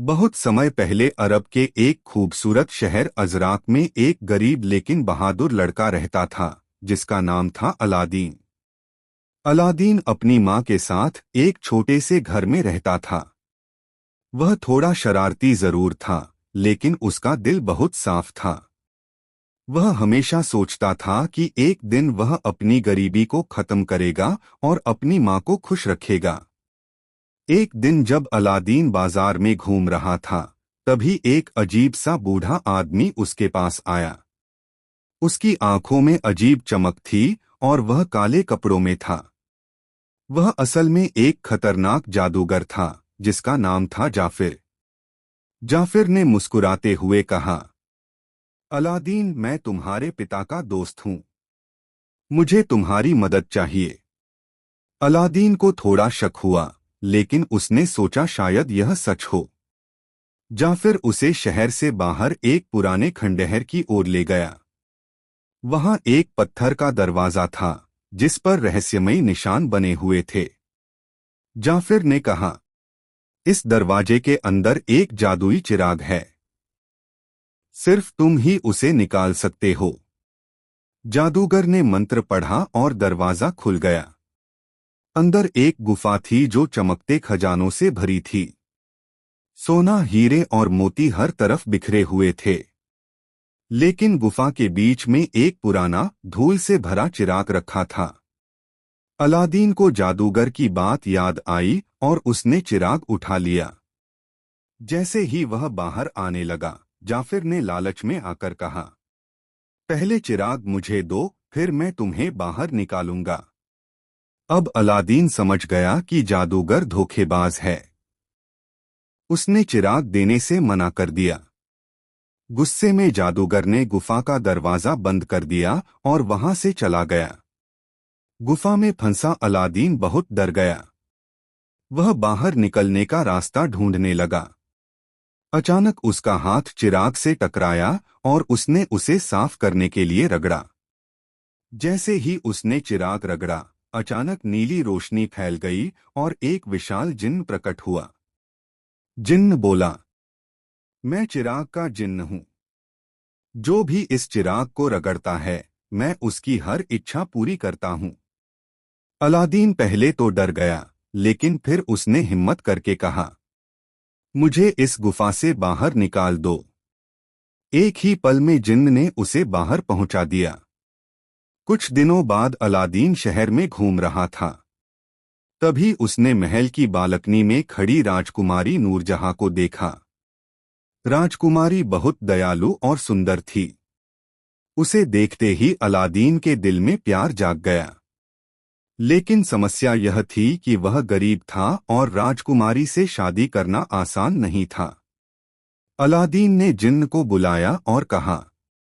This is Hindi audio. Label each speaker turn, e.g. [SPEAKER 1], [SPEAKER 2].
[SPEAKER 1] बहुत समय पहले अरब के एक खूबसूरत शहर अजराक में एक गरीब लेकिन बहादुर लड़का रहता था जिसका नाम था अलादीन। अलादीन अपनी माँ के साथ एक छोटे से घर में रहता था। वह थोड़ा शरारती जरूर था, लेकिन उसका दिल बहुत साफ था। वह हमेशा सोचता था कि एक दिन वह अपनी गरीबी को खत्म करेगा और अपनी माँ को खुश रखेगा। एक दिन जब अलादीन बाजार में घूम रहा था, तभी एक अजीब सा बूढ़ा आदमी उसके पास आया। उसकी आंखों में अजीब चमक थी और वह काले कपड़ों में था। वह असल में एक खतरनाक जादूगर था जिसका नाम था जाफिर। जाफिर ने मुस्कुराते हुए कहा, अलादीन, मैं तुम्हारे पिता का दोस्त हूँ। मुझे तुम्हारी मदद चाहिए। अलादीन को थोड़ा शक हुआ, लेकिन उसने सोचा शायद यह सच हो। जाफिर उसे शहर से बाहर एक पुराने खंडहर की ओर ले गया। वहां एक पत्थर का दरवाजा था जिस पर रहस्यमयी निशान बने हुए थे। जाफिर ने कहा, इस दरवाजे के अंदर एक जादुई चिराग है। सिर्फ तुम ही उसे निकाल सकते हो। जादूगर ने मंत्र पढ़ा और दरवाजा खुल गया। अंदर एक गुफा थी जो चमकते खजानों से भरी थी। सोना, हीरे और मोती हर तरफ बिखरे हुए थे। लेकिन गुफा के बीच में एक पुराना, धूल से भरा चिराग रखा था। अलादीन को जादूगर की बात याद आई और उसने चिराग उठा लिया। जैसे ही वह बाहर आने लगा, जाफिर ने लालच में आकर कहा, पहले चिराग मुझे दो, फिर मैं तुम्हें बाहर निकालूंगा। अब अलादीन समझ गया कि जादूगर धोखेबाज है। उसने चिराग देने से मना कर दिया। गुस्से में जादूगर ने गुफा का दरवाजा बंद कर दिया और वहां से चला गया। गुफा में फंसा अलादीन बहुत डर गया। वह बाहर निकलने का रास्ता ढूंढने लगा। अचानक उसका हाथ चिराग से टकराया और उसने उसे साफ करने के लिए रगड़ा। जैसे ही उसने चिराग रगड़ा, अचानक नीली रोशनी फैल गई और एक विशाल जिन्न प्रकट हुआ। जिन्न बोला, मैं चिराग का जिन्न हूँ। जो भी इस चिराग को रगड़ता है, मैं उसकी हर इच्छा पूरी करता हूँ। अलादीन पहले तो डर गया, लेकिन फिर उसने हिम्मत करके कहा, मुझे इस गुफा से बाहर निकाल दो। एक ही पल में जिन्न ने उसे बाहर पहुंचा दिया। कुछ दिनों बाद अलादीन शहर में घूम रहा था। तभी उसने महल की बालकनी में खड़ी राजकुमारी नूरजहां को देखा। राजकुमारी बहुत दयालु और सुंदर थी। उसे देखते ही अलादीन के दिल में प्यार जाग गया। लेकिन समस्या यह थी कि वह गरीब था और राजकुमारी से शादी करना आसान नहीं था। अलादीन ने जिन्न को बुलाया और कहा,